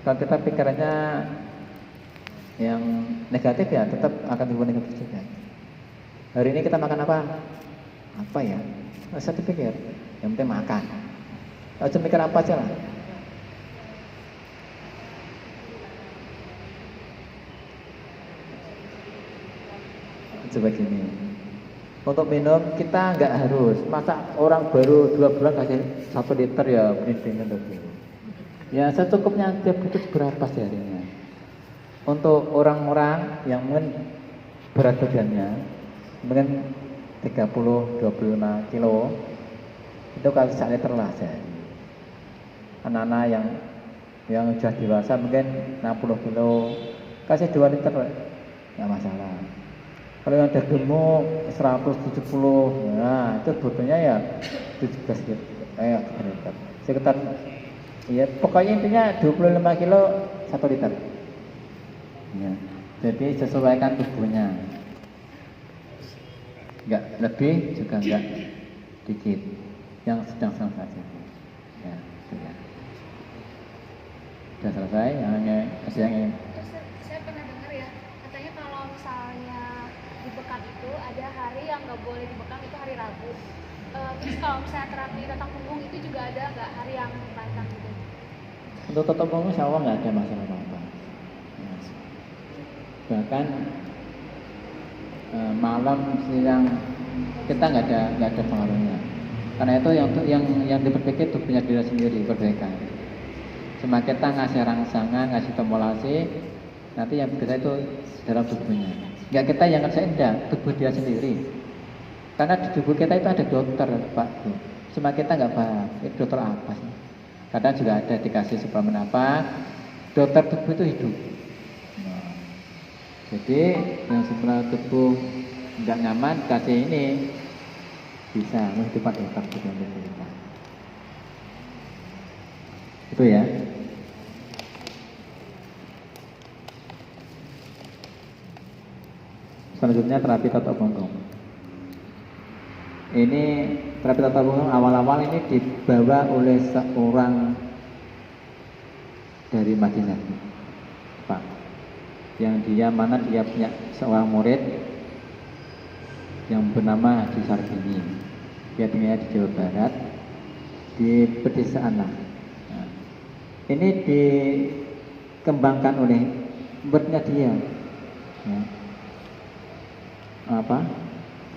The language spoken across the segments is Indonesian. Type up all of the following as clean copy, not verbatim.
Kalau kita pikirannya yang negatif ya tetap akan timbul negatif juga. Hari ini kita makan apa? Apa ya? Nggak usah dipikir, yang penting makan. Aja mikir apa aja lah. Coba gini, untuk minum kita nggak harus, masa orang baru 2 bulan kasih 1 liter ya mending lebih. Ya secukupnya aja, butuh berapa seharinya. Untuk orang-orang yang mungkin berat badannya mungkin 30-25 kilo, itu kasih 1 liter lah sehari. Anak-anak yang sudah dewasa mungkin 60 kilo, kasih 2 liter nggak masalah. Kalau yang udah gemuk 170, nah itu butuhnya ya 17 liter, sekitar ya pokoknya intinya 25 kilo 1 liter ya. Jadi sesuaikan tubuhnya, enggak lebih juga enggak dikit, yang sedang-sedang saja ya, itu ya. Sudah selesai yang saya pernah dengar ya, katanya kalau misalnya di bekam itu ada hari yang nggak boleh di bekam, itu hari Rabu. Terus kalau misalnya terapi tatang punggung itu juga ada nggak hari yang pantang gitu? Untuk tatang punggung insya Allah nggak ada masalah apa-apa. Bahkan malam siang kita nggak ada pengaruhnya. Karena itu yang diperbaiki tubuhnya diri sendiri, perbaikan. Semakin kita ngasih rangsangan, ngasih stimulasi, nanti yang kita itu dalam tubuhnya. Enggak kita yang ngerjain, enggak, tubuh dia sendiri. Karena di tubuh kita itu ada dokter, Pak Bu. Cuma kita nggak paham, itu dokter apa sih? Kadang juga ada dikasih suplemen apa, dokter tubuh itu hidup. Nah, jadi yang sebelah tubuh nggak nyaman, kasih ini bisa menghidupkan dokter tubuh kita. Itu ya. Selanjutnya terapi tato punggung. Ini terapi tato punggung awal-awal ini dibawa oleh seorang dari Madinah, Pak. Yang dia punya seorang murid yang bernama Haji Sarbini. Dia tinggal di Jawa Barat, di pedesaan lah. Nah, ini dikembangkan oleh muridnya dia. Ya.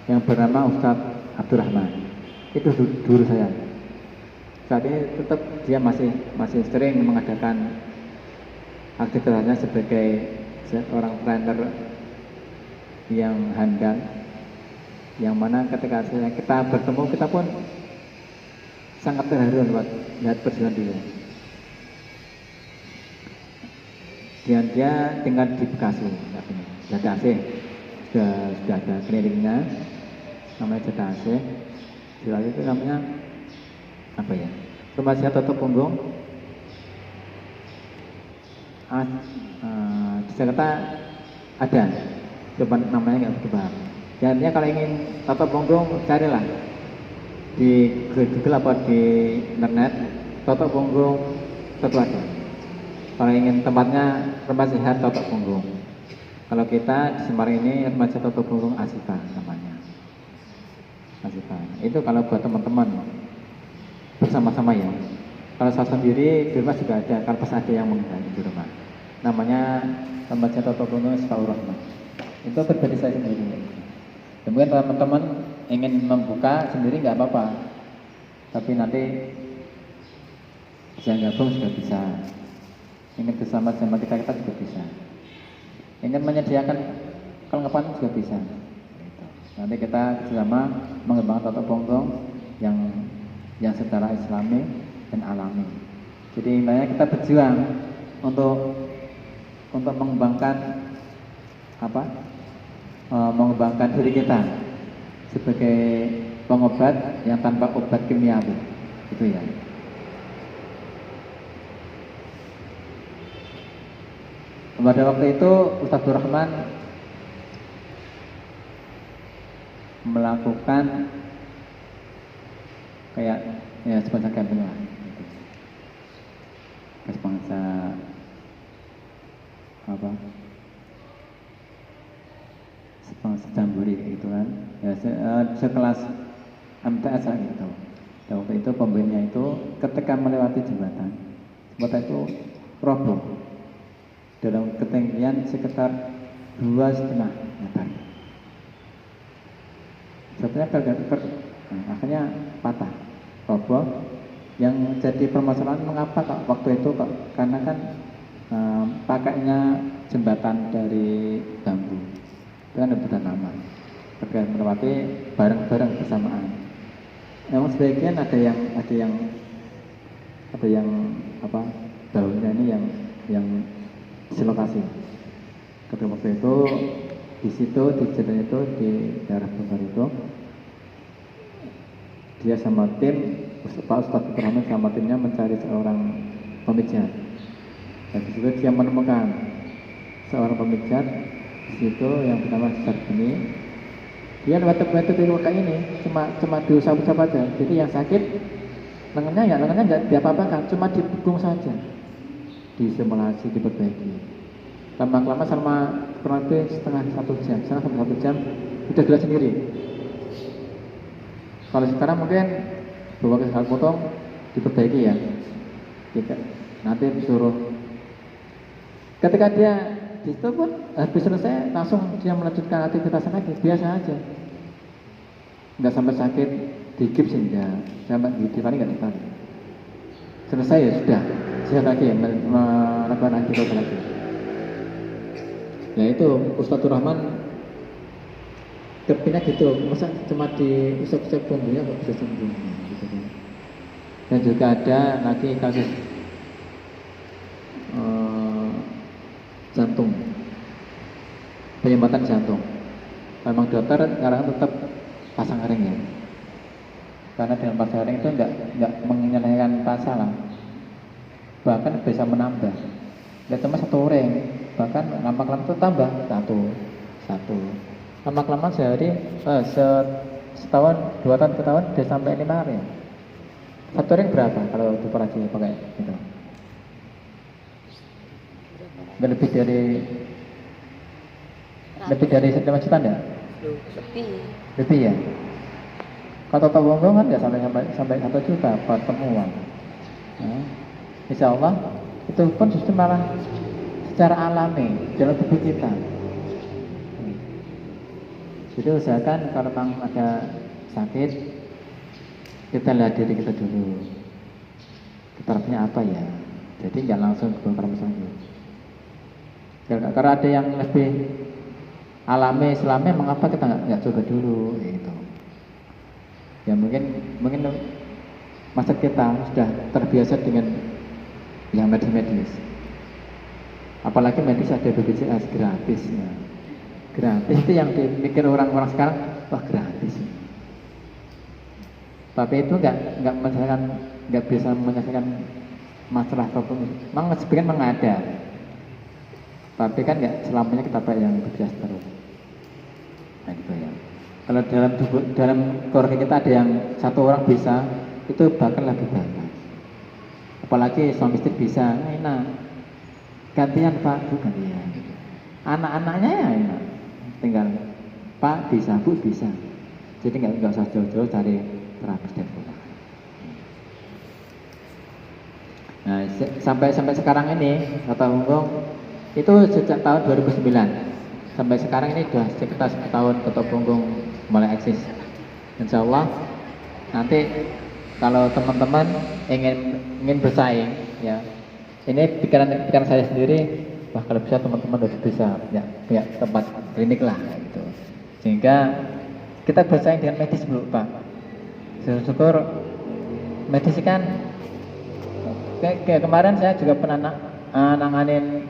Yang bernama Ustadz Abdurrahman. Itu guru saya. Saat ini tetap dia masih sering mengadakan aktivitasnya sebagai seorang trainer yang handal, yang mana ketika kita bertemu kita pun sangat terharu lihat perjuangan dia. Dan dia tinggal di Bekasi, Jatah Asih. Sudah ada kliniknya, namanya Jatah Asih. Di lagi itu namanya apa ya? Rumah sehat tato punggung. Di Jakarta ada, coba namanya nggak begitu paham. Jadinya kalau ingin tato punggung carilah di Google apa di internet, tato punggung tato ada. Kalau ingin tempatnya rumah sehat tato punggung. Kalau kita di Semarang ini remaja tato punggung Asifa namanya. Asifa. Itu kalau buat teman-teman bersama-sama ya. Kalau saya sendiri di rumah juga ada, kalau pas ada yang mengganggu di rumah. Namanya remaja tato punggung Sifaur Rahman. Itu pribadi saya sendiri. Kemudian teman-teman ingin membuka sendiri nggak apa-apa. Tapi nanti bisa gabung juga bisa. Ingin bersama-sama kita juga bisa. Ingin menyediakan kelengkapan juga bisa. Nanti kita bersama mengembangkan tato punggung yang secara Islami dan alami. Jadi intinya kita berjuang untuk mengembangkan mengembangkan diri kita sebagai pengobat yang tanpa obat kimiawi. Itu ya. Pada waktu itu Ustadz Abdurrahman melakukan kayak ya sponsor camping lah, sponsor apa sejamburi gitu kan ya sekelas MTS lah gitu. Dan waktu itu pembelinya itu ketika melewati jembatan itu roboh dalam ketinggian sekitar 2,5 meter. Sebetulnya akhirnya patah, roboh. Yang jadi permasalahan mengapa kok waktu itu kok? Karena kan pakainya jembatan dari bambu itu kan rebutan lama. Ketika melewati bareng-bareng bersamaan. Memang sebagian ada yang apa daunnya ini yang dislokasi. Ketika waktu itu di situ di jalan itu di daerah Bogor itu dia sama tim Pak Ustadz Ibrahim sama timnya mencari seorang pemijat. Dan di situ dia menemukan seorang pemijat di situ yang bernama Sarbini. Dia batu-batu di luka ini cuma diusap-usap aja. Jadi yang sakit lengannya nggak diapa-apakan, cuma dipukul saja, disimulasi, diperbaiki. Lama-lama selama kurang lebih setengah satu jam udah gelas sendiri. Kalau sekarang mungkin bawa ke sekali potong diperbaiki ya. Nanti disuruh. Ketika dia di situ pun habis selesai langsung dia melanjutkan aktivitas lagi biasa aja. Nggak sampai sakit digips enggak, sampai ditarik nggak ditarik. Selesai ya sudah, siap lagi melakukan aktivitas lagi. Ya itu Ustadzur Rahman kepinnya gitu, masa cuma diusap-usap bumbunya kok bisa sembuh gitu kan. Dan juga ada lagi kasus jantung, penyumbatan jantung. Memang dokter sekarang tetap pasang ring ya, karena dengan pasang ring itu nggak menyelesaikan masalah, bahkan bisa menambah. Dan cuma satu ring, bahkan lama-lama itu tambah satu. Lama-lama sehari, setahun, 2 tahun ke tahun, dia sampai 5 ring. Satu ring berapa kalau operasi pakai itu? Nggak lebih dari 5 juta enggak? Lebih ya. Kalau total kan nggak sampai 1 juta pertemuan. Nah, insya Allah itu pun justru malah secara alami dalam tubuh kita. Jadi usahakan kalau memang ada sakit, kita lihat diri kita dulu. Ketarapnya apa ya? Jadi nggak langsung ke rumah sakit. Karena ada yang lebih alami, Islami, mengapa kita nggak coba dulu? Gitu. Ya mungkin masa kita sudah terbiasa dengan yang medis. Apalagi medis ada BPJS gratis. Ya. Gratis itu yang dipikir orang-orang sekarang, wah gratis. Tapi itu nggak bisa menyelesaikan masalah problem. Memang sebagian ada. Tapi kan nggak selamanya kita pakai yang BPJS terus. Nah gitu ya. Kalau dalam keluarga kita ada yang satu orang bisa, itu bahkan lebih banyak. Apalagi suami istri bisa, enak. Gantian Pak, Bu gantian. Anak-anaknya ya enak. Tinggal Pak bisa, Bu bisa. Jadi nggak usah jauh-jauh cari terapis dan pulang. Nah sampai sekarang ini kata Unggong itu sejak tahun 2009 sampai sekarang ini sudah sekitar 1 tahun Kota Punggung mulai eksis. Insya Allah nanti kalau teman-teman ingin bersaing ya, ini pikiran saya sendiri, wah kalau bisa teman-teman harus bisa punya tempat klinik lah gitu, sehingga kita bersaing dengan medis dulu Pak. Syukur medis kan kayak kemarin saya juga pernah nanganin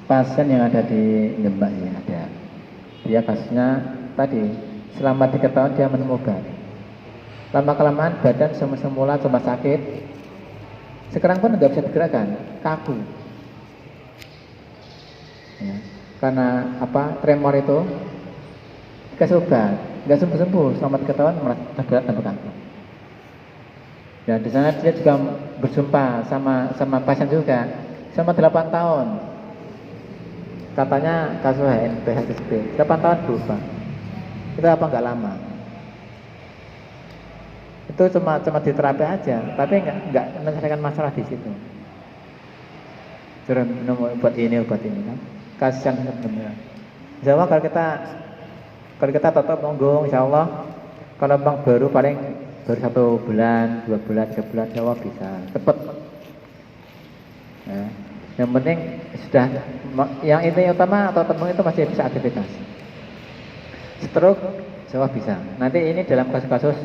pasien yang ada di Lembah ya, ada. Dia kasusnya tadi selama 3 tahun dia minum obat. Lama-kelamaan badan semula cuma sakit. Sekarang pun nggak bisa digerakkan, kaku. Ya, karena apa? Tremor itu dikasih obat, nggak sembuh-sembuh selama 3 tahun merasa berat dan kaku. Dan di sana dia juga berjumpa sama pasien juga selama 8 tahun. katanya kasus HNP HSP 8 tahun berubah. Itu apa enggak lama? Itu cuma diterapi aja, tapi enggak menyelesaikan masalah di situ. Terus minum obat ini kan. Kasihan sebenarnya. Insya Allah kalau kita tetap nunggu, insya Allah kalau memang baru paling baru 1 bulan, 2 bulan, 3 bulan, insya Allah bisa cepat. Ya. Yang penting sudah, yang ini utama atau teman itu masih bisa aktivitas. Stroke, insya Allah bisa. Nanti ini dalam kasus-kasus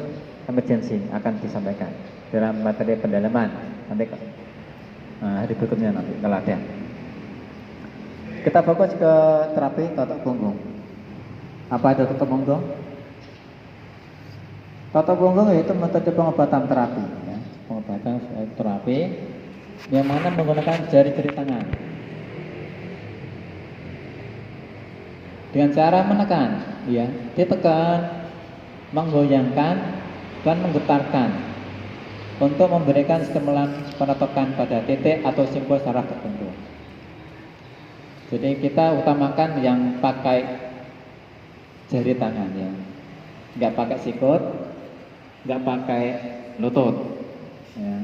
emergency akan disampaikan dalam materi pendalaman nanti hari berikutnya nanti kalau ada. Kita fokus ke terapi totok punggung. Apa itu totok punggung? Totok punggung itu metode pengobatan terapi, ya. Pengobatan terapi yang mana menggunakan jari-jari tangan dengan cara menekan, ya, ditekan, menggoyangkan dan menggetarkan untuk memberikan stimulan penetokan pada titik atau simbol saraf tertentu. Jadi kita utamakan yang pakai jari tangan, ya, nggak pakai sikut, nggak pakai lutut, ya.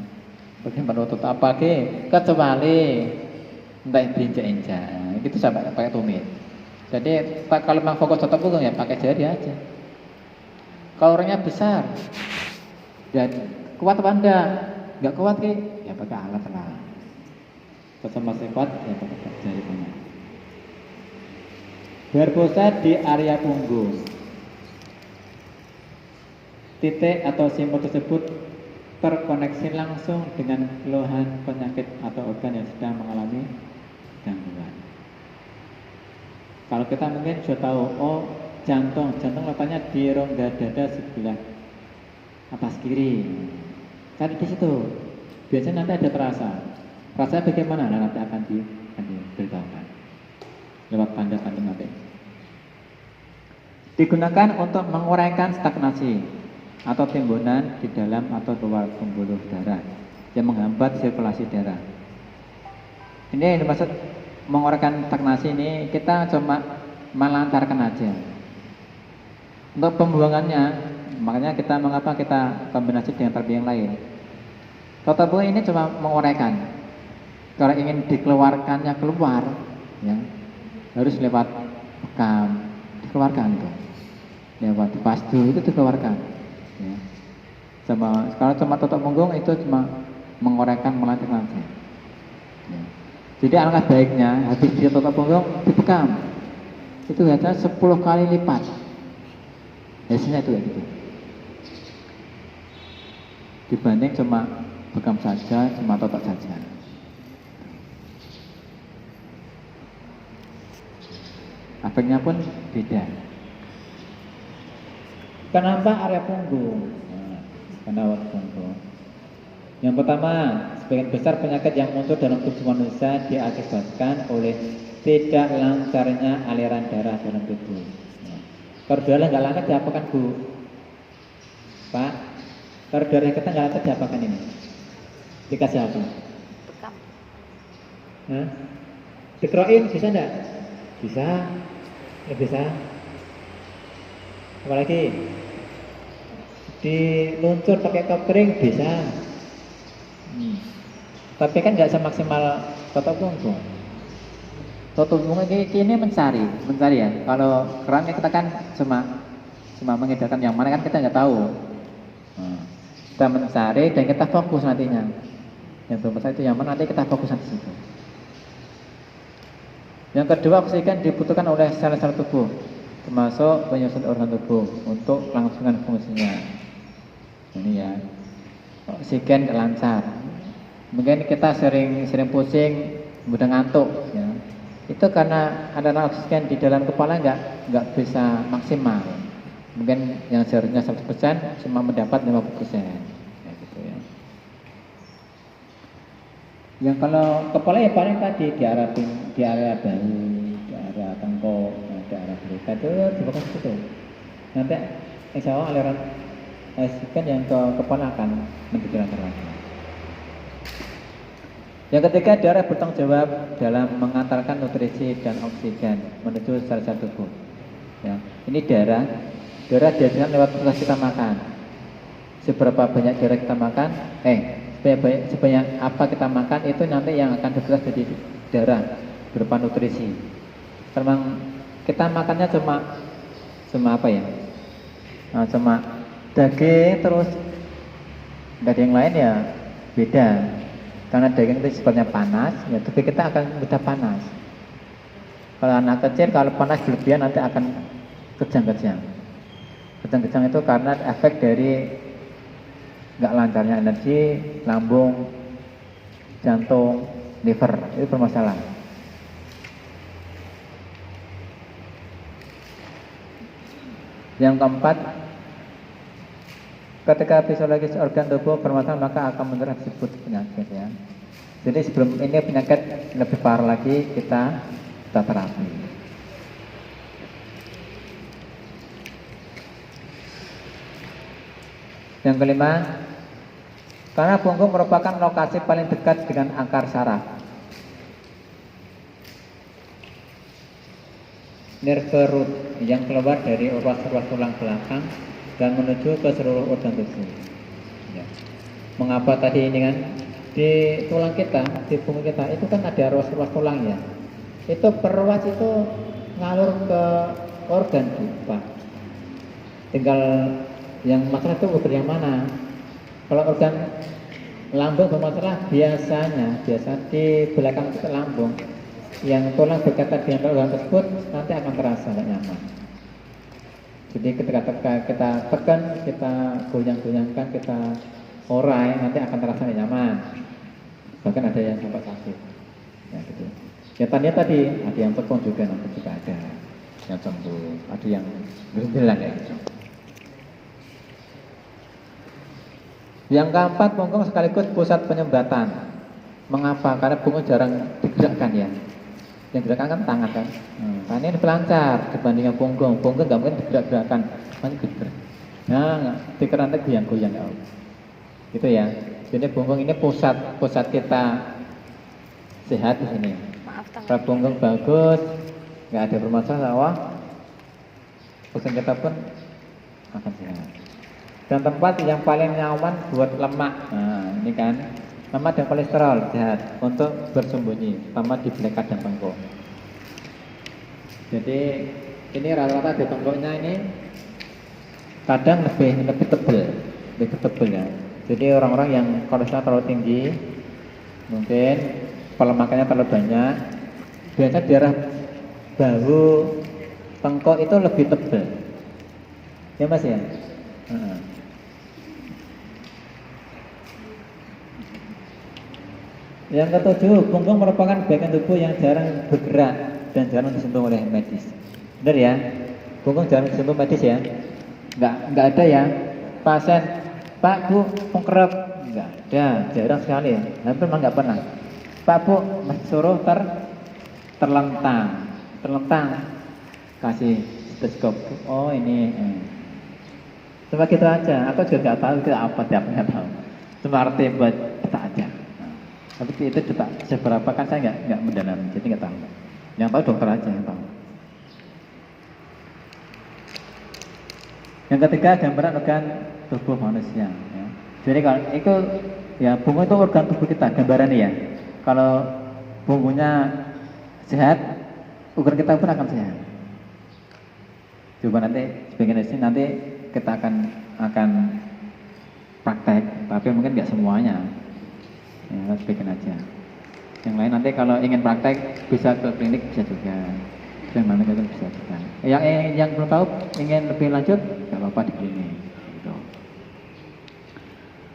Bagaimana lutut apa kecuali entah injak-injak, itu sampai pakai tumit. Jadi kalau memang fokus totok punggung ya pakai jari aja. Kalau orangnya besar dan kuat apa enggak? Enggak kuat ya pakai alat lah. Kalau masih kuat ya pakai jari tangan. Berpusat di area punggung. Titik atau simbol tersebut terkoneksi langsung dengan keluhan penyakit atau organ yang sedang mengalami gangguan. Kalau kita mungkin sudah tahu, oh jantung letaknya di rongga dada sebelah atas kiri. Cari di situ. Biasanya nanti ada terasa. Rasanya bagaimana? Nah, nanti akan diberitahukan lewat tanda-tanda nanti. Digunakan untuk menguraikan stagnasi atau timbunan di dalam atau luar pembuluh darah yang menghambat sirkulasi darah. Ini dimaksud menguraikan stagnasi ini kita cuma melancarkan aja. Untuk pembuangannya, makanya kita mengapa kita kombinasi dengan terapi yang lain. Totok punggung ini cuma menguraikan. Kalau ingin dikeluarkannya keluar, ya harus lewat bekam, dikeluarkan tuh. Lewat pastu itu dikeluarkan. Ya. Kalau cuma totok punggung itu cuma menguraikan melancarkan saja. Ya. Jadi alangkah baiknya habis dia totok punggung dibekam. Itu hanya 10 kali lipat. Hasilnya itu gitu. Dibanding cuma bekam saja, cuma totok saja. Efeknya pun beda. Kenapa area punggung? Nah, kenapa punggung? Yang pertama, sebagian besar penyakit yang muncul dalam tubuh manusia diakibatkan oleh tidak lancarnya aliran darah dalam tubuh. Kalau darah nggak lancar diapakan Bu? Pak, kalau darah kita nggak lancar diapakan ini? Dikasih apa? Bekam. Hah? Dikeroin bisa enggak? Bisa. Ya bisa. Apalagi diluncur pakai kopling bisa. Tapi kan nggak semaksimal totok punggung. Totok punggung ini mencari ya. Kalau keran kita kan cuma mengedarkan yang mana kan kita nggak tahu. Kita mencari dan kita fokus nantinya. Yang berbesar itu yang mana nanti kita fokus di situ. Yang kedua, oksigen dibutuhkan oleh sel-sel tubuh, termasuk penyusun organ tubuh untuk kelangsungan fungsinya. Ini ya, oksigen lancar. Mungkin kita sering pusing, mudah ngantuk, ya. Itu karena ada oksigen di dalam kepala nggak bisa maksimal. Mungkin yang seharusnya 100% cuma mendapat 50%. Ya, gitu ya. Yang kalau kepala ya paling tadi di area bahu, di area tengkuk, di area berita itu dibuka situ. Nanti insya Allah aliran oksigen yang ke kepala akan menjadi lancar lagi. Yang ketiga, darah bertanggung jawab dalam mengantarkan nutrisi dan oksigen menuju sel-sel tubuh. Ya, ini darah dihasilkan lewat proses kita makan. Seberapa banyak darah kita makan, sebanyak apa kita makan itu nanti yang akan bergerak jadi darah berupa nutrisi. Memang kita makannya cuma apa ya? Nah, cuma daging terus, nggak ada yang lain ya beda. Karena daging itu sifatnya panas, ya tubuh kita akan mudah panas. Kalau anak kecil kalau panas berlebihan nanti akan kejang-kejang. Kejang-kejang itu karena efek dari nggak lancarnya energi lambung, jantung, liver, itu bermasalah. Yang keempat, ketika fisiologis organ tubuh bermasalah maka akan menyerang disebut penyakit ya. Jadi sebelum ini penyakit lebih parah lagi kita terapi. Yang kelima, karena punggung merupakan lokasi paling dekat dengan akar saraf. Nerve root yang keluar dari ruas-ruas tulang belakang dan menuju ke seluruh organ tubuh. Ya. Mengapa tadi ini kan di tulang kita, di punggung kita itu kan ada ruas-ruas tulang ya. Itu per ruas itu ngalur ke organ Pak. Tinggal yang masalah itu organ yang mana. Kalau organ lambung bermasalah biasa di belakang kita lambung. Yang tulang berkaitan dengan organ tersebut nanti akan terasa tidak nyaman. Jadi ketika kita tekan, kita goyang-goyangkan, kita orai, nanti akan terasa tidak nyaman. Bahkan ada yang sampai sakit. Ya, gitu. Kegiatannya tadi ada yang tekun juga, nanti juga ada yang sembuh, ada yang berbilang kayak gitu. Yang keempat, punggung sekaligus pusat penyumbatan. Mengapa? Karena punggung jarang digerakkan ya. Yang gerakan kan tangan kan. Tangan ini lancar dibandingkan punggung. Punggung nggak mungkin digerak-gerakan, hanya gerak. Nah, dikira nanti goyang-goyang ya. Gitu ya. Jadi punggung ini pusat kita sehat di sini. Kalau punggung bagus, nggak ada bermasalah, wah, pusat kita pun akan sehat. Dan tempat yang paling nyaman buat lemak. Nah, ini kan. Lemak dan kolesterol sehat untuk bersembunyi, terutama di belakang dan tengkuk. Jadi ini rata-rata di tengkuknya ini kadang lebih tebal ya. Jadi orang-orang yang kolesterol terlalu tinggi, mungkin pelemakannya terlalu banyak, biasanya daerah bahu, tengkuk itu lebih tebal. Ya Mas ya. Yang ketujuh, punggung merupakan bagian tubuh yang jarang bergerak dan jarang disentuh oleh medis. Benar ya? Punggung jarang disentuh medis ya? Enggak ada ya? Pasien, Pak Bu, pengkerap? Enggak ada, jarang sekali ya. Hampir memang enggak pernah. Pak Bu, masih suruh terlentang, kasih stetoskop. Oh ini, cuma gitu aja. Aku juga enggak tahu itu apa, enggak tahu. Cuma arti buat kita aja. Tapi itu juga seberapa kan saya nggak mendalam, jadi nggak tahu. Yang tahu dokter aja yang tahu. Yang ketiga, gambaran organ tubuh manusia. Ya. Jadi kalau itu ya punggung itu organ tubuh kita, gambarannya ya. Kalau punggungnya sehat, organ kita pun akan sehat. Coba nanti sebagian dari sini nanti kita akan praktek, tapi mungkin nggak semuanya. Ya, sebagian aja. Yang lain nanti kalau ingin praktek bisa ke klinik bisa juga. Yang mana itu bisa juga. Yang belum tahu ingin lebih lanjut nggak apa-apa di klinik. Gitu.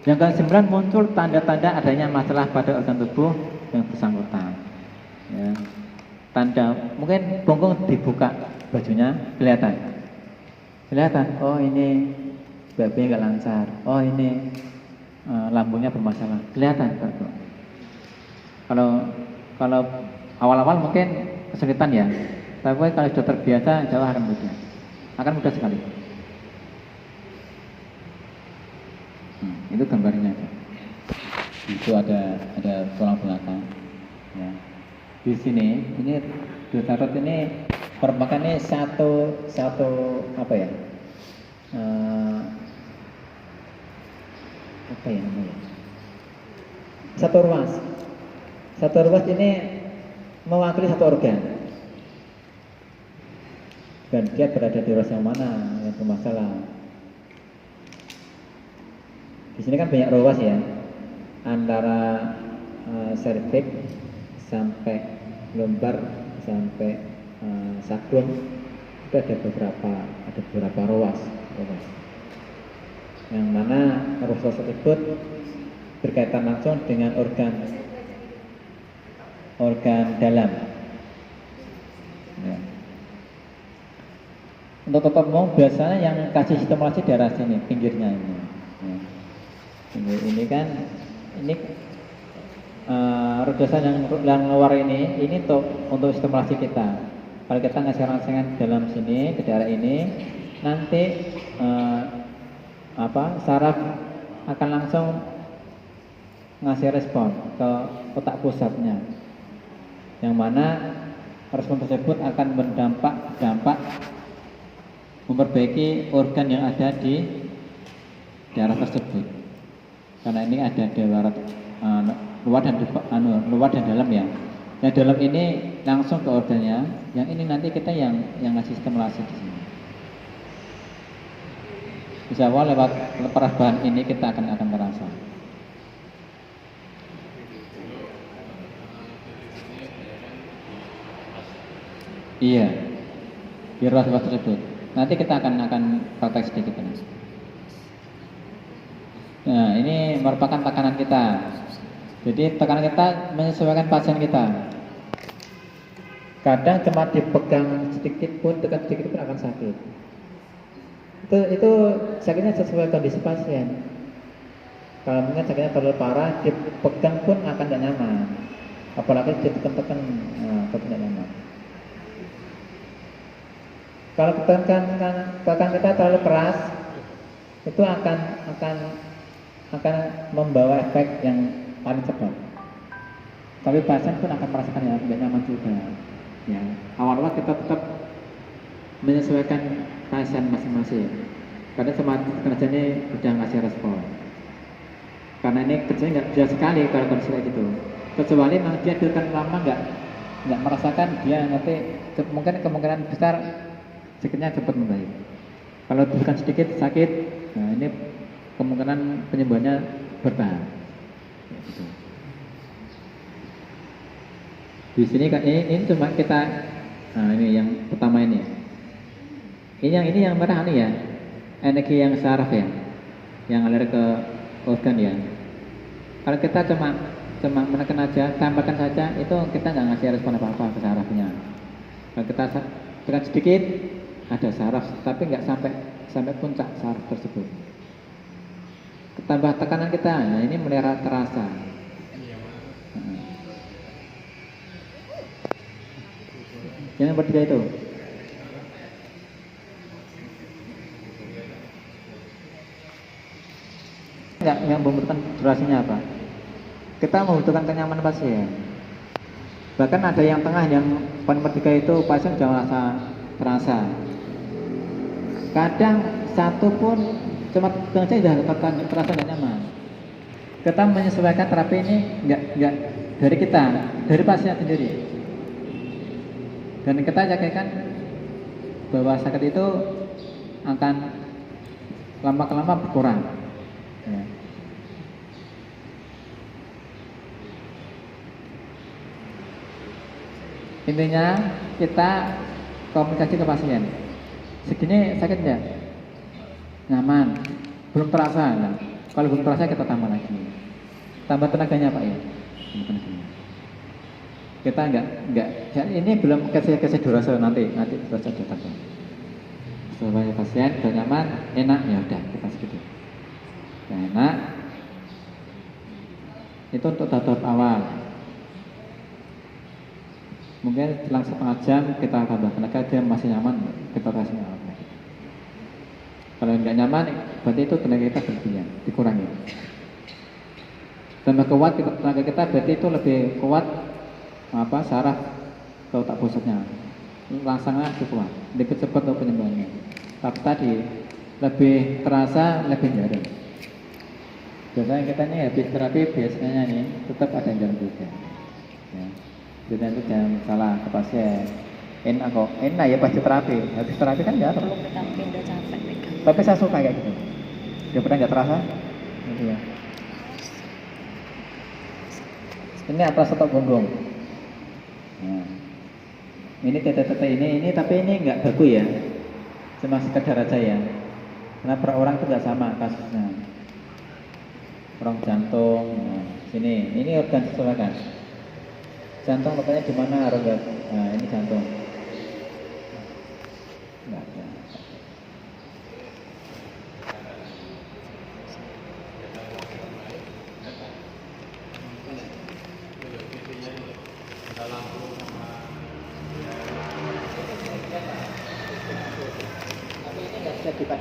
Yang ke-9, muncul tanda-tanda adanya masalah pada organ tubuh yang bersangkutan. Ya. Tanda mungkin punggung dibuka bajunya kelihatan. Oh ini BAB nggak lancar. Oh ini lambungnya bermasalah, kelihatan. Kalau awal-awal mungkin kesulitan ya, tapi kalau sudah terbiasa jauh akan mudah sekali. Itu gambarnya. Itu ada tulang belakang. Di sini, ini Dutarot ini merupakan ini satu apa ya? Apa ya namanya? Satu ruas. Satu ruas ini mewakili satu organ. Dan dia berada di ruas yang mana yang bermasalah. Di sini kan banyak ruas ya, antara serviks sampai lumbar sampai sacrum itu ada beberapa ruas. Yang mana ruas tersebut berkaitan langsung dengan organ dalam. Ya. Untuk dokter umum biasanya yang kasih stimulasi daerah sini, pinggirnya ini. Ya. Ini kan rujukan yang luar ini untuk stimulasi kita. Kalau kita ngasih rangsangan dalam sini ke daerah ini, nanti saraf akan langsung ngasih respon ke otak pusatnya, yang mana respon tersebut akan berdampak memperbaiki organ yang ada di daerah tersebut. Karena ini ada daerah luar dan dalam ya. Yang dalam ini langsung ke organnya, yang ini nanti kita yang ngasih stimulasi di sini. Insya Allah lewat perabahan ini kita akan merasa. Iya, di ruas-ruas tersebut. Nanti kita akan praktek sedikit ini. Nah, ini merupakan tekanan kita. Jadi tekanan kita menyesuaikan pasien kita. Kadang cuma dipegang sedikit pun, tekan sedikit pun akan sakit. Itu sakitnya sesuai kondisi pasien. Kalau mungkin sakitnya terlalu parah, dipegang pun akan tidak nyaman. Apalagi ditekan-tekan, tidak nyaman. Kalau tekan kita terlalu keras, itu akan membawa efek yang paling cepat. Tapi pasien pun akan merasakan yang tidak nyaman juga. Ya, awal-awal kita tetap menyesuaikan pasien masing-masing. Karena kerja ini sudah ngasih respon. Karena ini kerjanya nggak bisa sekali kalau kondisi kayak gitu. Kecuali memang dia ditekan lama nggak merasakan, dia nanti mungkin kemungkinan besar sakitnya cepat membaik. Kalau ditekan sedikit sakit, nah ini kemungkinan penyembuhannya bertahan. Gitu. Di sini ini cuma kita, nah ini yang pertama ini. Ini yang merah ini ya, energi yang saraf ya, yang ngalir ke organ ya. Kalau kita cuma menekan aja, tambahkan saja, itu kita nggak ngasih respon apa-apa ke sarafnya. Kalau kita tekan sedikit, ada saraf, tapi nggak sampai puncak saraf tersebut. Tambah tekanan kita, nah ini mulai terasa. Yang bertiga itu. Yang membutuhkan durasinya apa? Kita membutuhkan kenyamanan pasien. Bahkan ada yang tengah, yang poin bertiga itu pasien jangan terasa. Kadang satu pun cuma saja sudah terasa nggak nyaman. Kita menyesuaikan terapi ini nggak dari kita, dari pasien sendiri. Dan kita yakinkan bahwa sakit itu akan lama-lama berkurang. Ya. Intinya kita komunikasi ke pasien. Segini sakit enggak? Nyaman. Belum terasa. Nah, kalau belum terasa kita tambah lagi. Tambah tenaganya Pak ya. Kita enggak. Ini belum kasih durasi nanti terus aja tambah. Supaya pasien udah nyaman, enak ya udah kita segitu. Enak. Itu untuk tahap awal. Mungkin selang setengah jam kita tambah tenaga, dia masih nyaman, kita kasih nyaman. Kalau nggak nyaman, berarti itu tenaga kita berlebihan, dikurangi. Tambah kuat tenaga kita berarti itu lebih kuat saraf ke otak pusatnya. Langsungnya cukup, lebih cepat untuk penyembuhannya. Tapi tadi lebih terasa, lebih jarang. Biasanya kita nih habis terapi biasanya nih tetap ada yang jarang juga. Ya. Jadi itu jangan salah ke pasien. Enak kok, enak ya pasti terapi. Habis terapi kan jarang. Kalau kita udah capek deh. Tapi saya suka kayak gitu. Daripada nggak terasa. Gitu ya. Ini atas otot punggung. Nah. Ini tete-tete ini tapi ini nggak baku ya. Cuma sekedar aja ya. Karena per orang itu nggak sama kasusnya. Orang jantung, nah, sini, ini organ sesuaikan. Jantung letaknya di mana? Nah, ini jantung. Nggak ada.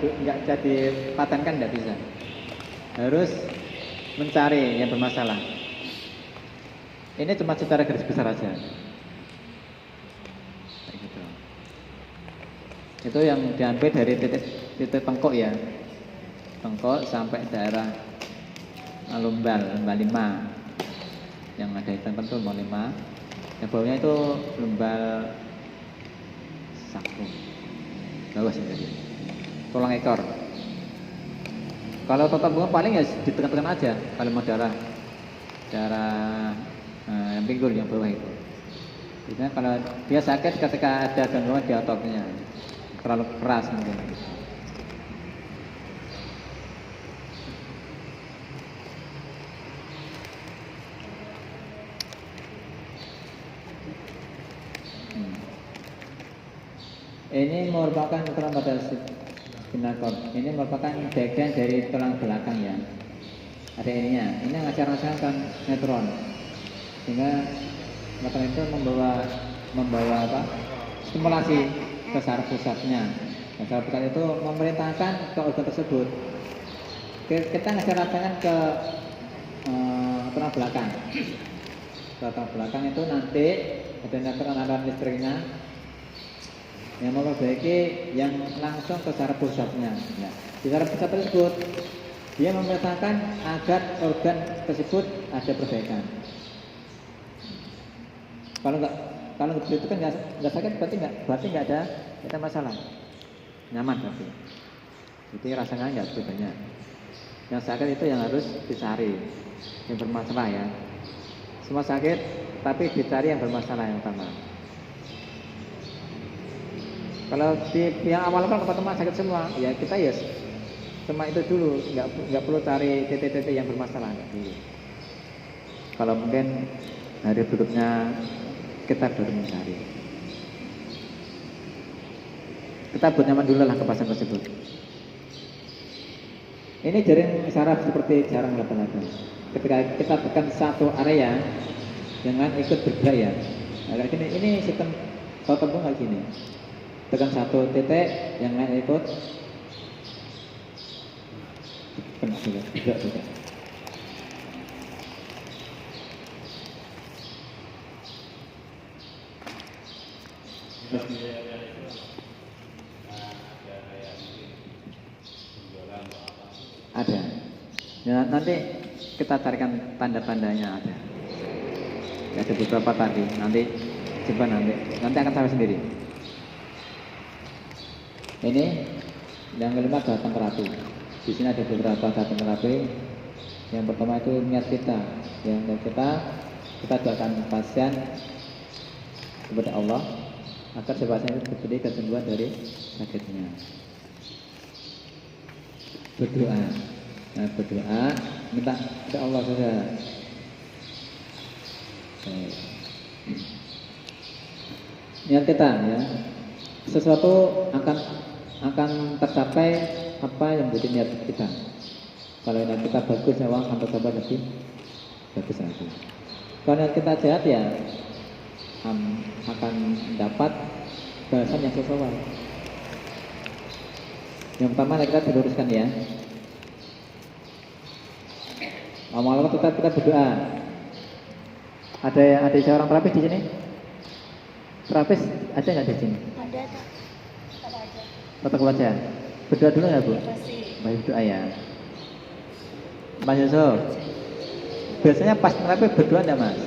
Nggak bisa dipatenkan, nggak bisa. Harus mencari yang bermasalah. Ini cuma secara garis besar aja. Kayak gitu. Itu yang diambil dari titik tengkuk ya. Tengkuk sampai daerah lumbal 5. Yang ada hitam itu lumbal 5. Yang bawahnya itu lumbal sakrum. Bawah sih tadi. Tulang ekor. Kalau total bunga paling ya ditekan-tekan aja kalau mau darah yang pinggul yang bawah itu. Biasanya kalau dia sakit ketika ada gangguan di ototnya terlalu keras mungkin. Ini merupakan tulang pada spinal cord. Ini merupakan bagian dari tulang belakang ya. Ada ininya. Ini ngacar-ngacarkan neutron. Sehingga neutron itu membawa apa? Stimulasi ke saraf pusatnya. Nah, saraf pusat itu memerintahkan ke organ tersebut. Kita ngacar-ngacarkan ke tulang belakang. Tulang belakang itu nanti ada aliran listriknya yang memperbaiki yang langsung ke saraf pusatnya. Nah, di saraf pusat tersebut dia memerintahkan agar organ tersebut ada perbaikan. Kalau begitu kan nggak sakit, berarti nggak ada masalah, nyaman berarti. Jadi rasanya nggak begitu banyak. Yang sakit itu yang harus dicari, yang bermasalah ya. Semua sakit, tapi dicari yang bermasalah yang utama. Kalau di yang awal-awal teman-teman sakit semua, ya kita ya cuma itu dulu, nggak perlu cari titik-titik yang bermasalah dulu. Kalau mungkin hari berikutnya kita baru mencari. Kita buat nyaman dulu lah ke pasien tersebut. Ini jaring saraf seperti jarang laba-laba. Ketika kita tekan satu area, jangan ikut bergerak ya. Nah, kayak gini, ini sistem otot kayak gini. Tekan satu titik, yang lain ikut. Kena juga. Ada. Ya, nanti kita carikan tanda-tandanya ada. Ada beberapa tadi. Nanti coba nanti akan sampai sendiri. Ini yang kelima datang terapi. Di sini ada beberapa datang terapi. Yang pertama itu niat kita. Yang kita doakan pasien kepada Allah agar si pasien itu diberi kesembuhan dari sakitnya. Berdoa. Nah, berdoa minta kepada Allah saja. Niat kita ya. Sesuatu akan tercapai apa yang menjadi niat kita. Kalau niat kita bagus ya Allah akan tercapai lebih bagus lagi. Kalau niat kita jahat ya akan dapat balasan yang sesuai. Yang pertama kita diluruskan ya. Awal-awal kita berdoa. Ada seorang terapis di sini? Terapis ada nggak di sini? Ada tak? Foto wajah. Berdoa dulu ya Bu? Baik berdoa ya. Mas Yusuf, biasanya pas terapi berdoa enggak Mas?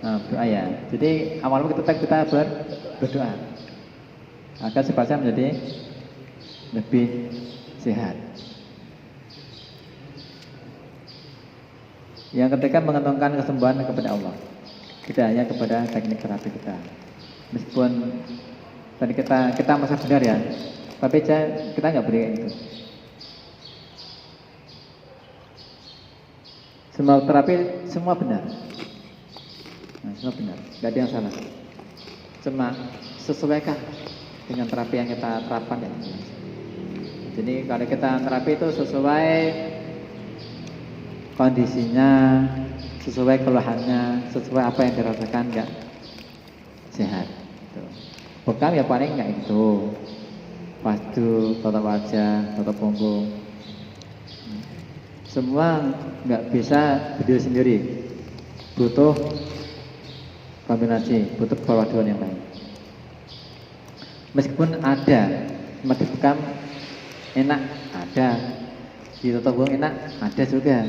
Nah, berdoa ya. Jadi awalnya kita berdoa agar supaya menjadi lebih sehat. Yang ketiga mengantungkan kesembuhan kepada Allah, tidak hanya kepada teknik terapi kita. Meskipun tadi kita masa benar ya, tapi kita nggak boleh kayak gitu. Semua terapi semua benar, nah, semua benar, nggak ada yang salah. Cuma sesuaikan dengan terapi yang kita terapkan ya. Jadi kalau kita terapi itu sesuai kondisinya, sesuai keluhannya, sesuai apa yang dirasakan, nggak sehat. Bekam ya paling nggak itu, padu, tata wajah, tata punggung, semua nggak bisa berdiri sendiri, butuh kombinasi, butuh perpaduan yang lain. Meskipun ada di bekam enak, ada di tata punggung enak, ada juga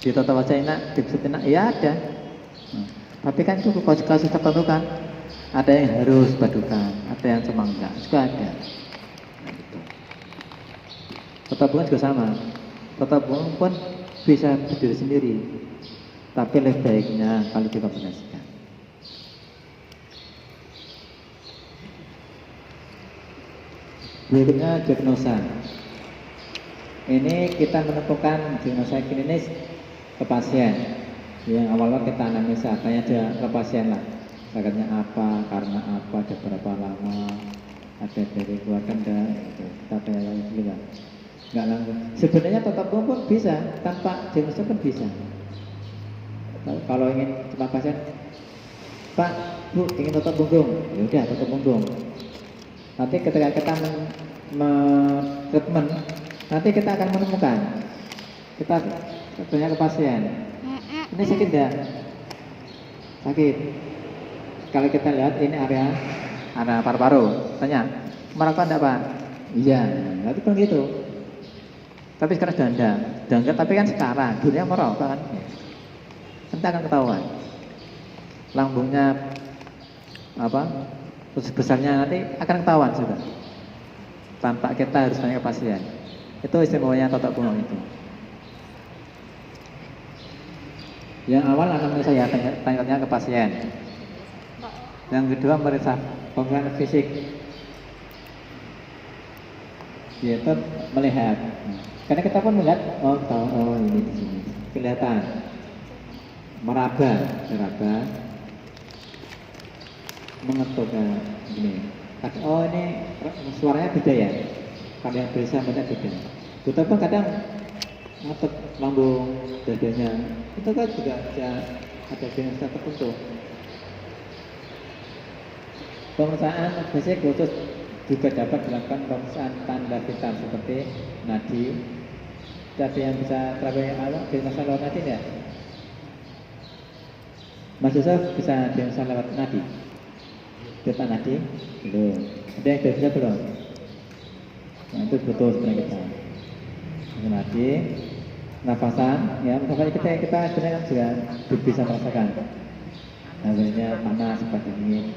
di tata wajah enak, di pusat enak, ya ada. Tapi kan itu kasus tertentu kan, ada yang harus padukan, ada yang cuma enggak, juga ada. Nah, gitu. Tata punggung juga sama. Tata punggung pun bisa berdiri sendiri, tapi lebih baiknya kalau dikombinasikan. Berikutnya diagnosa. Ini kita menentukan diagnosa klinis ke pasien. Yang awalnya kita anamnesa, tanya aja ke pasien lah, sakitnya apa, karena apa, ada berapa lama, ada dari keluarga enggak, gitu. Kita tanya dulu lah. Enggak langsung. Sebenarnya tata punggung pun bisa, tanpa diagnosa pun bisa. Kalau ingin cuma pasien, Pak, Bu, ingin tata punggung, ya udah tata punggung. Nanti ketika kita treatment, nanti kita akan menemukan. Kita tanya ke pasien, ini sakit enggak? Sakit. Kalau kita lihat ini area paru-paru, tanya, merokok enggak Pak? Iya, berarti kan gitu. Tapi sekarang sudah enggak, tapi kan sekarang dunia merokok kan, nanti akan ketahuan. Lambungnya apa? Terus besarnya nanti akan ketahuan sudah. Tanpa kita harus tanya ke pasien. Itu istimewanya tata punggung itu. Yang awal akan saya tanya ke pasien. Yang kedua meriksa pemeriksaan fisik, yaitu melihat. Karena kita pun melihat, oh ini di sini kelihatan, meraba, mengetuk ini. Oh ini suaranya beda ya. Kalau yang biasa beda. Kita pun kadang ngetuk lambung dadanya, itu kan juga ada jenis tertentu. Pemeriksaan fisik khusus juga dapat dilakukan pemeriksaan tanda vital seperti nadi. Ada yang bisa terapi awal diagnosa lewat nadi ya? Mas Yusuf bisa diagnosa lewat nadi? Detak nadi? Belum. Ada yang bisa belum? Nah itu betul sebenarnya kita. Nadi, nafasan, ya nafasan kita sebenarnya juga bisa merasakan. Namanya panas, dingin.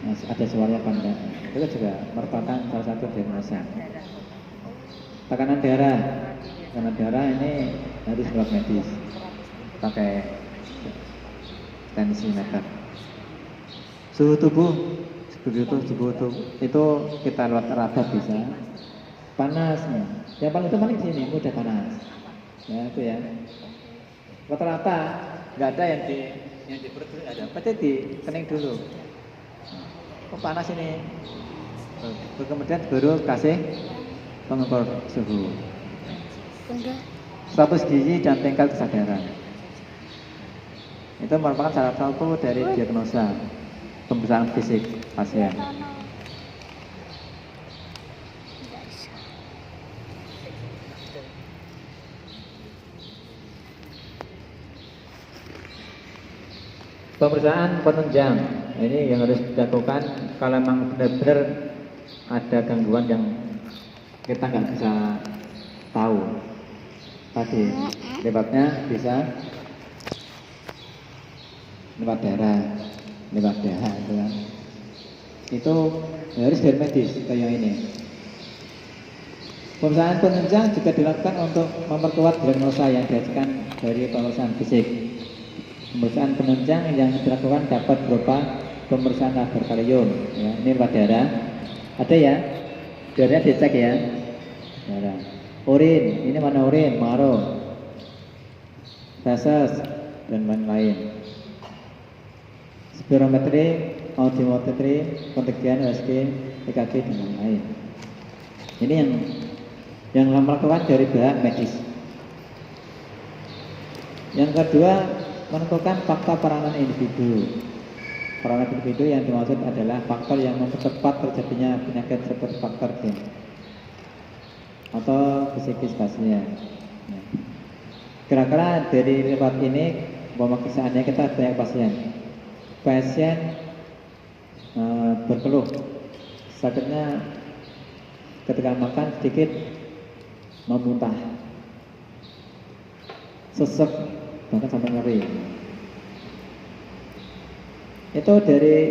Nah, ada suara pandang, itu juga merupakan salah satu diagnosa. Tekanan darah ini harus lewat medis, pakai tensimeter. Suhu tubuh itu kita lewat raba bisa. Panasnya, yang paling utama di sini mudah panas. Ya itu ya. Rata-rata nggak ada yang di perut ada, pasti di kening dulu. Oh panas ini, kemudian baru kasih pengukur suhu, status gizi dan tingkat kesadaran. Itu merupakan salah satu dari diagnosa pemeriksaan fisik pasien. Pemeriksaan penunjang ini yang harus dilakukan kalau memang benar-benar ada gangguan yang kita nggak bisa tahu. Tadi lewatnya bisa lewat darah, lewat dahak gitu kan. Itu harus dari medis kayak ini. Pemeriksaan penunjang juga dilakukan untuk memperkuat diagnosa yang dihasilkan dari pemeriksaan fisik. Pemeriksaan penunjang yang dilakukan dapat berupa pemeriksaan laboratorium, ya, ini lewat darah, ada ya, darahnya dicek ya, darah, urin, ini mana urin, marrow, feses dan lain-lain, spirometri, audiometri, pendekian USG, EKG dan lain-lain. Ini yang melakukan dari pihak medis. Yang kedua, menentukan faktor peranan individu. Peranan individu yang dimaksud adalah faktor yang mempercepat terjadinya penyakit seperti faktor gen atau psikis pasien. Kira-kira dari lewat ini, pemeriksaan kita banyak pasien berkeluh sakitnya ketika makan sedikit memuntah, sesek, bahkan sampai nyeri. Itu dari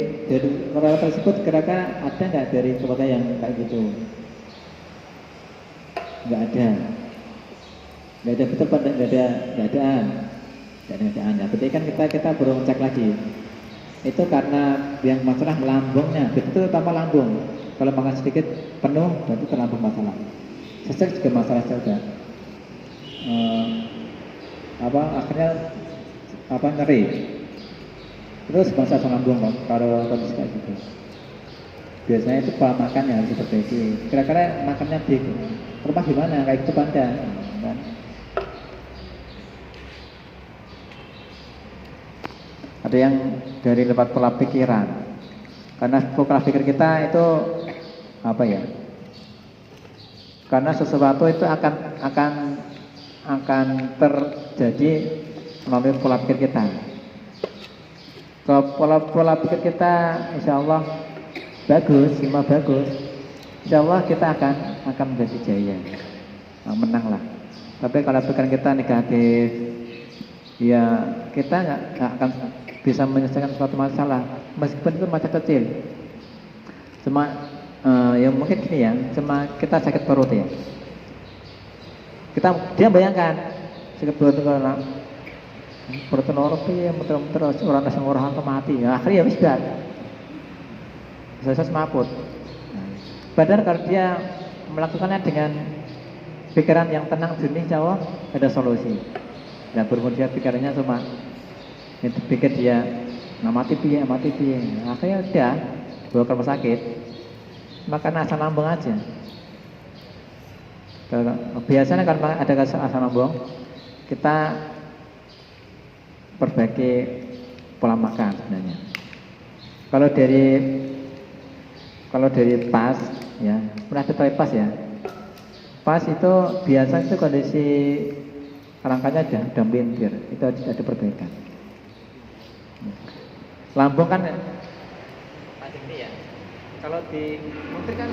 orang tersebut kira-kira ada nggak dari keluarga yang kayak gitu? Nggak ada betul pada nggak ada. Ya, berarti kan kita perlu cek lagi. Itu karena yang masalah lambungnya, betul tanpa lambung. Kalau makan sedikit penuh, berarti terlambung masalah. Sesek juga masalah juga. Akhirnya nyeri. Terus masa lambung kalau kondisi kayak gitu. Biasanya itu pola makan yang harus diperbaiki. Kira-kira makannya di rumah gimana? Kayak gitu Anda, kan? Ada yang dari lewat pola pikiran. Karena pola pikir kita itu apa ya? Karena sesuatu itu akan terjadi melalui pola pikir kita. Kalau pola pikir kita insya Allah bagus, semua bagus, insya Allah kita akan menjadi jaya, menang lah. Tapi kalau pikiran kita negatif, ya kita nggak akan bisa menyelesaikan suatu masalah, meskipun itu masalah kecil. Cuma yang mungkin gini ya, cuma kita sakit perut ya. Dia bayangkan sakit perut itu kalau perut loro piye muter-muter orang nang ora mati. Ya, akhirnya wis bar. Selesai maput. Padahal kalau dia melakukannya dengan pikiran yang tenang jernih, jauh ada solusi. Dan berhubung dia pikirannya cuma itu pikir dia mati piye. Akhirnya udah bawa ke rumah sakit. Makan asam lambung aja. Biasanya kalau ada asam lambung, kita perbaiki pola makan sebenarnya. Kalau dari PAS ya, pernah ketahui PAS ya. PAS itu biasa itu kondisi rangkanya udah melintir, itu ada perbaikan. Lambung kan macam ini ya. Kalau di melintir kan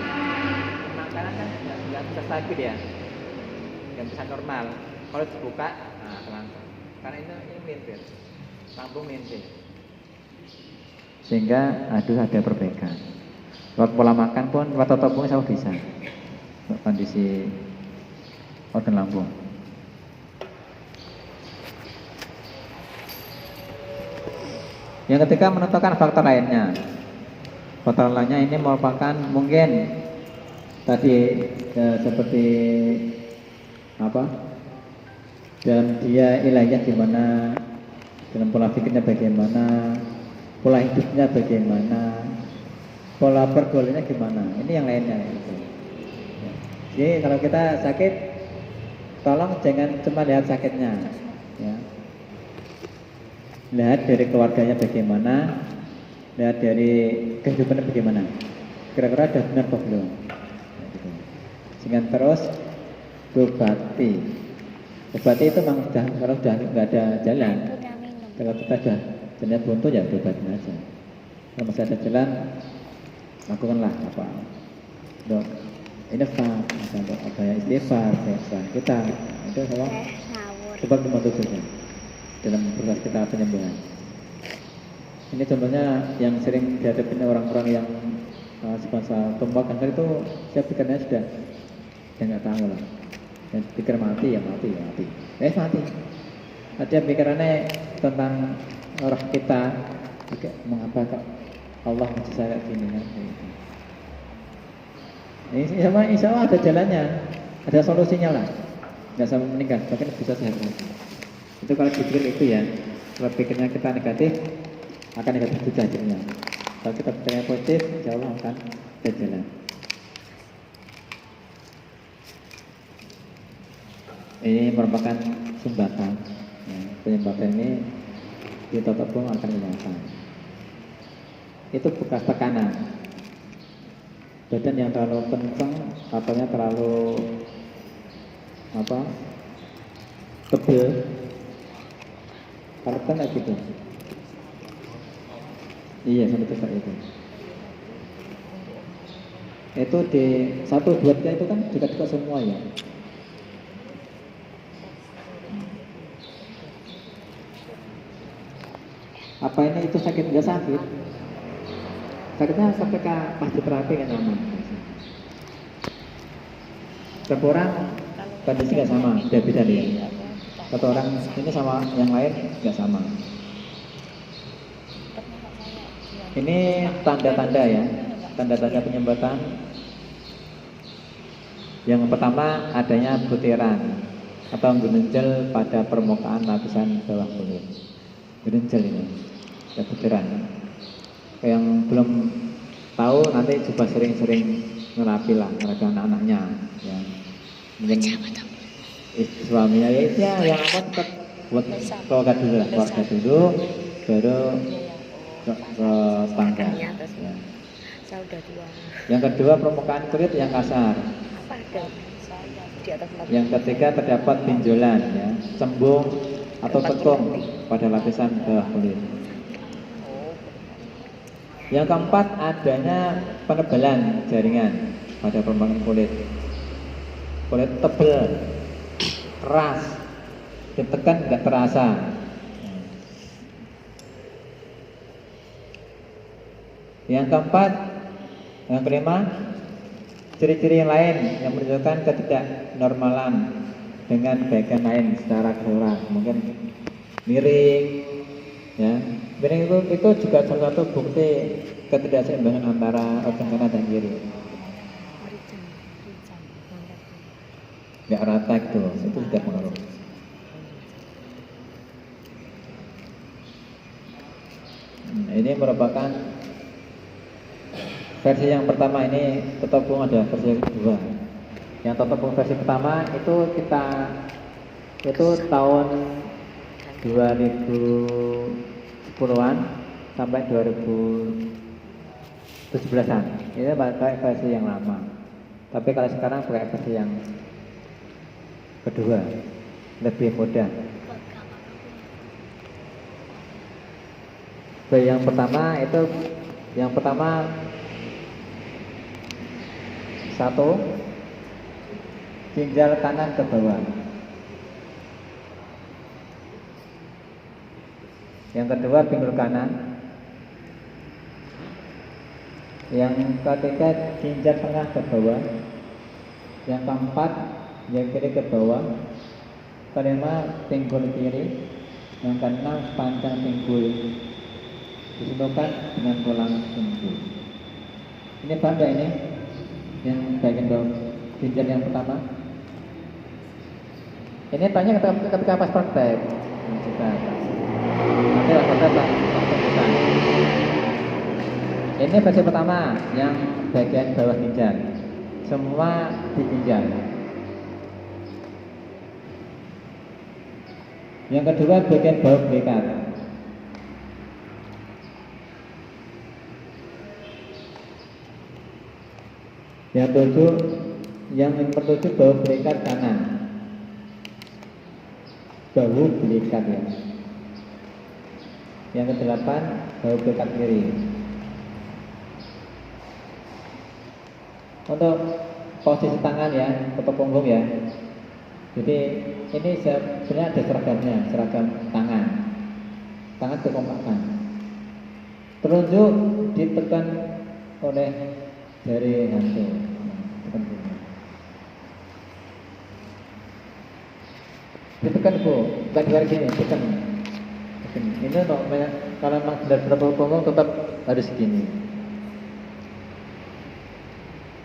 makanan kan nggak bisa stabil ya, nggak bisa normal. Kalau dibuka, langsung. Karena ini melintir, lambung melintir, sehingga ada perbaikan. Lewat pola makan pun, lewat tata lambung saya bisa kondisi organ lambung. Yang ketiga, menentukan faktor lainnya. Faktor lainnya ini merupakan mungkin tadi seperti dan dia ilahnya gimana, dalam pola pikirnya bagaimana, pola hidupnya bagaimana, pola pergaulannya gimana. Ini yang lainnya gitu. Jadi kalau kita sakit, tolong jangan cuma lihat sakitnya, ya. Lihat dari keluarganya bagaimana, lihat dari kehidupannya bagaimana. Kira-kira ada benar atau belum? Jangan terus obati itu memang kalau sudah nggak ada jalan, kalau kita sudah jalannya buntu ya bebasin aja. Kalau masih ada jalan, lakukanlah apa. Untuk infak, untuk apa ya istighfar, kita itu sama sebab membantu juga dalam proses kita penyembuhan. Ini contohnya yang sering dihadapi orang-orang yang sponsor tumbuh kanker itu, saya pikirnya sudah nggak tahu lah. Yang pikir mati ya mati. Mati. Ada pikirannya tentang roh kita, mengapa kok Allah masih saya gini kan? Ini insya Allah ada jalannya, ada solusinya lah. Nggak sampai meninggal, bahkan bisa sehat lagi. Itu kalau dipikir itu ya, kalau pikirnya kita negatif, akan negatif juga hasilnya. Kalau kita pikirnya positif, insya Allah akan berjalan. Ini merupakan sumbatan. Ya, penyumbatan ini di totok pun akan dilakukan. Itu bekas tekanan. Badan yang terlalu kencang, katanya terlalu tebal, kalau kan gitu. Iya, sampai besar itu. Itu di 1-2 itu kan dekat-dekat semua ya. Apa ini itu sakit? Enggak sakit. Sakitnya ketika pas diterapi kan nyaman. Setiap orang kondisi nggak sama, beda-beda nih. Satu orang ini sama yang lain nggak sama. Ini tanda-tanda ya, tanda-tanda penyumbatan. Yang pertama adanya butiran atau genjel pada permukaan lapisan bawah kulit. Genjel ini, ada butiran. Yang belum tahu nanti coba sering-sering ngerapi lah, ngerapi anak-anaknya. Ya. Mungkin suaminya ya yang apa tetap buat keluarga dulu lah, keluarga dulu, baru ke tangga. Ya. Yang kedua permukaan kulit yang kasar. Yang ketiga terdapat benjolan, ya, cembung atau tekung pada lapisan bawah kulit. Yang keempat adanya penebalan jaringan pada permukaan kulit. Kulit tebal, keras, ditekan nggak terasa. Yang keempat, yang kelima, ciri-ciri yang lain yang menunjukkan ketidaknormalan dengan bagian lain secara keseluruhan, mungkin miring, ya. Miring itu juga salah satu bukti ketidakseimbangan antara organ kanan dan kiri. Nggak rata gitu, itu sudah pengaruh. Ini merupakan versi yang pertama. Ini tetopung ada versi kedua. Yang tetopung versi pertama itu tahun 2010-an sampai 2017-an. Ini pakai versi yang lama. Tapi kalau sekarang pakai versi yang kedua, lebih mudah. Yang pertama satu, ginjal kanan ke bawah. Yang kedua pinggul kanan. Yang ketiga ginjal tengah ke bawah. Yang keempat yang kiri ke bawah. Kelima pinggul kiri. Yang keenam panjang pinggul disatukan dengan tulang pinggul. Ini pada ini yang bagian bawah ginjal yang pertama. Ini tanya ketika pas praktek. Nanti praktek. Ini versi pertama yang bagian bawah ginjal, semua di ginjal. Yang kedua bagian bawah belikat. Yang ketujuh bawah belikat kanan. Bahu belikat ya. Yang kedelapan, bahu bengkak kiri. Untuk posisi tangan ya, atau punggung ya. Jadi ini sebenarnya ada seragamnya, seragam tangan. Tangan dikompakkan. Telunjuk ditekan oleh jari hantu. Ditekan bu, bukan jari gini, tekan. Ini kalau memang benar-benar punggung tetap harus gini.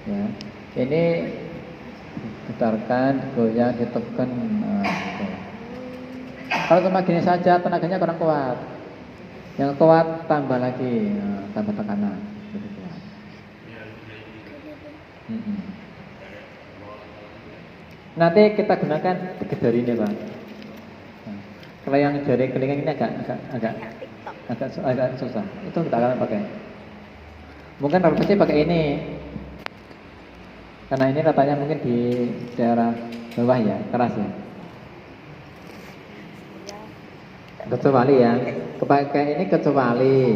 Ya, ini getarkan, goyang, ditekan. Nah, gitu. Kalau cuma gini saja tenaganya kurang kuat. Yang kuat tambah lagi, tambah tekanan. Gitu kuat. Nanti kita gunakan tiga jari ini, Pak. Nah, kalau yang jari kelingking ini agak susah. Itu kita akan pakai. Mungkin pasti pakai ini. Karena ini ratanya mungkin di daerah bawah ya, keras ya. Kecuali ya, kepakai ini kecuali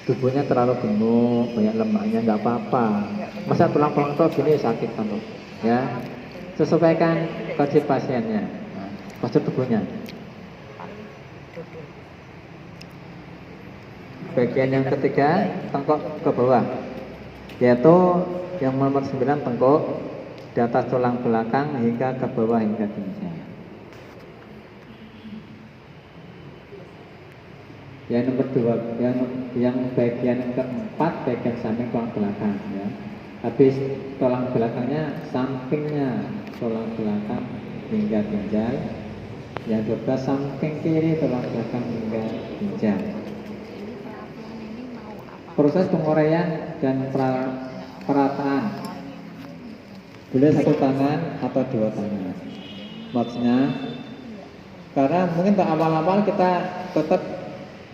tubuhnya terlalu gemuk, banyak lemaknya, nggak apa-apa. Masa tulang pelontos gini sakit kan, ya. Sesuaikan kondisi pasiennya, postur tubuhnya. Bagian yang ketiga, tengkok ke bawah, yaitu yang nomor 9 tengkuk di atas tulang belakang hingga ke bawah hingga ginjal. Yang nomor 2, yang bagian keempat bagian samping tulang belakang ya. Habis tulang belakangnya sampingnya tulang belakang hingga ginjal. Yang 12 samping kiri tulang belakang hingga ginjal. Proses penguraian dan perataan boleh satu tangan atau dua tangan. Maksudnya karena mungkin awal-awal kita tetap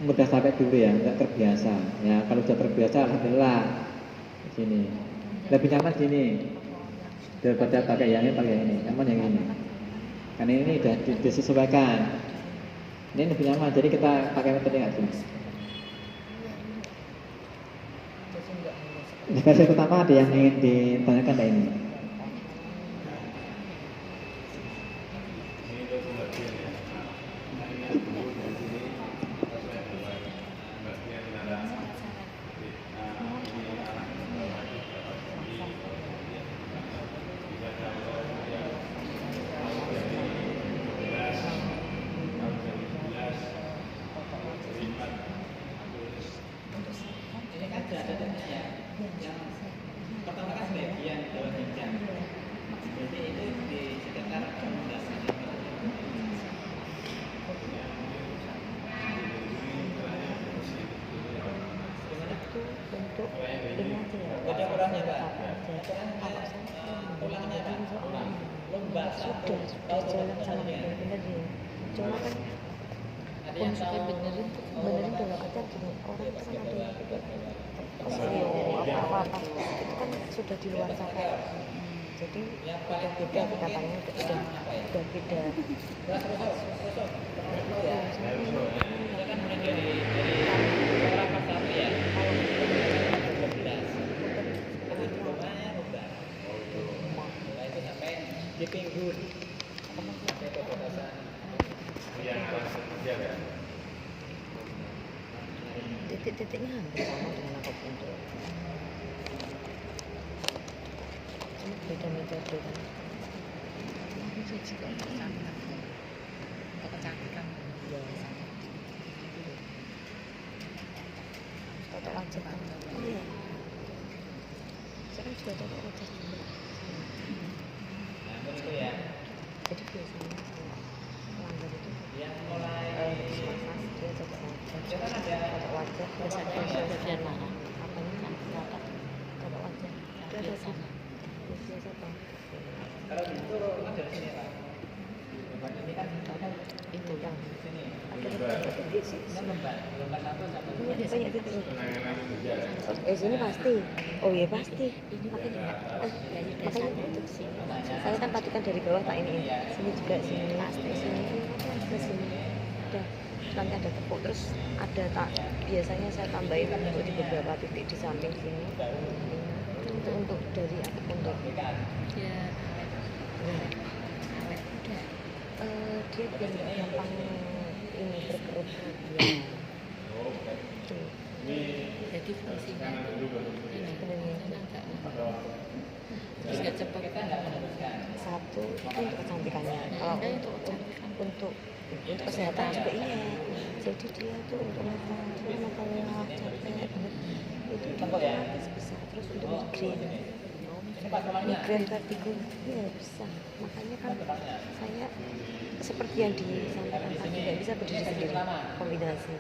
mudah sampai dulu ya, nggak terbiasa. Ya kalau sudah terbiasa, alhamdulillah di sini lebih nyaman sini daripada pakai yang ini, pakai ini nyaman yang ini. Karena ini sudah disesuaikan. Ini lebih nyaman, jadi kita pakai metode nggak sih? Versi pertama ada yang ingin ditanyakan ada ini. Sudah jalan sama bener ya. Cuma kan untuk benerin dulu aja gini, orang kan ada yang apa-apa itu kan sudah di luar sana. Jadi udah beda katanya, udah beda. Di pinggul titik-titiknya hampir sama dengan akupuntur, cuma beda metode kan. Itu juga kecantikan ya, toto wajah kan. Iya, saya juga toto wajah juga. Jadi biasanya kalau pelanggan itu massage dia toto wajah dan mana apanya kan toto wajah itu ada sana biasa bang. Kalau itu dari sini pak, ini kan itu bang banyak titik. Sini pasti, oh iya pasti. Makanya saya kan patikan dari bawah tak ini. Sini juga sini, pasti sini, ke sini. Udah. nanti ada tepuk, terus ada biasanya saya tambahin untuk di beberapa titik di samping sini itu untuk dari akupuntur. Ya, Nah, awet udah. dia biar nggak gampang ini berkerut. Ya. Tuh. Jadi fungsinya ini Sebenarnya tenaga. Terus nggak cepet kan? satu itu untuk kecantikannya. Kalau Ada untuk untuk kecantikan. untuk kesehatan juga iya. Jadi dia tuh untuk mata lelah, capek, itu dia otomatis bisa. Terus untuk migrain vertigo ya bisa. Makanya kan saya seperti yang disampaikan tadi nggak bisa berdiri sendiri kombinasi.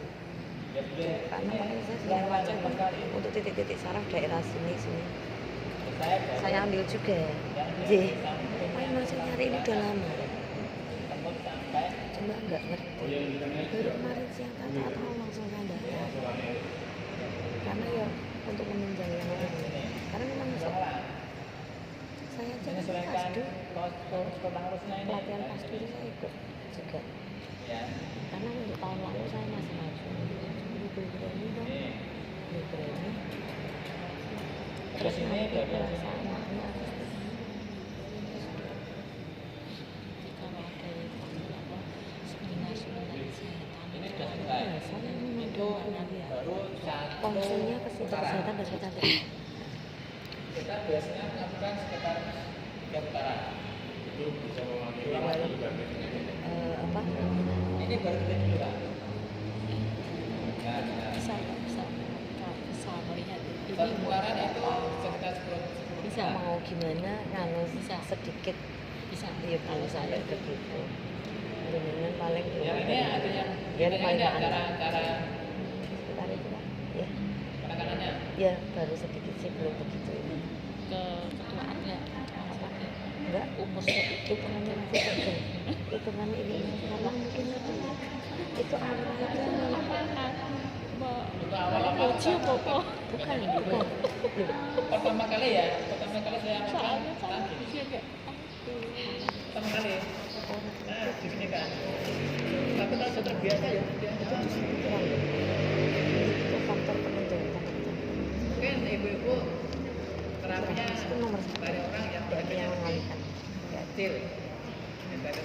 Karena makanya saya selalu wajah untuk titik-titik saraf daerah sini saya ambil juga. Memang saya nyari ini udah lama. Cuma nggak ngerti. Baru kemarin siang tahu langsung saya daftar. Karena ya untuk menunjang yang lain. Karena memang saya aja kan pasdu, pelatihan pasdu itu saya ikut juga. Karena untuk tahun lalu saya masih maju. Berani dong, berani. Terus nanti pelaksanaannya Kalau ada yang apa seminar-seminar kesehatan itu ya, saya memang doakan dia. Konsulnya ke situ kesehatan dan kecantikan. Kita biasanya melakukan sekitar 3 putaran. Itu bisa memanggil Apa? Ini baru kita dulu Pak. bisa melihat ini Satu putaran itu sekitar 10 bisa Mau gimana kalau Bisa. sedikit bisa ya belum sampai begitu. Dengan paling Ya ini ada yang ya paling ada anak. cara Sekitar itu Pak. Ya. penanganannya. Ya baru sedikit sih belum begitu ini. ke ketuaan ya apa Enggak, umur hitungannya masih kecil. Hitungan ini karena mungkin itu awal Itu awal-awal Uji pokok bukan Loh, pertama kali saya makan iya enggak pertama kali. Nah, di sini kan. Tapi kalau sudah terbiasa ya. itu justru kurang. Itu faktor penunjang utama. Mungkin ibu-ibu terapinya Itu nomor satu banyak orang yang yang mengalihkan. kecil.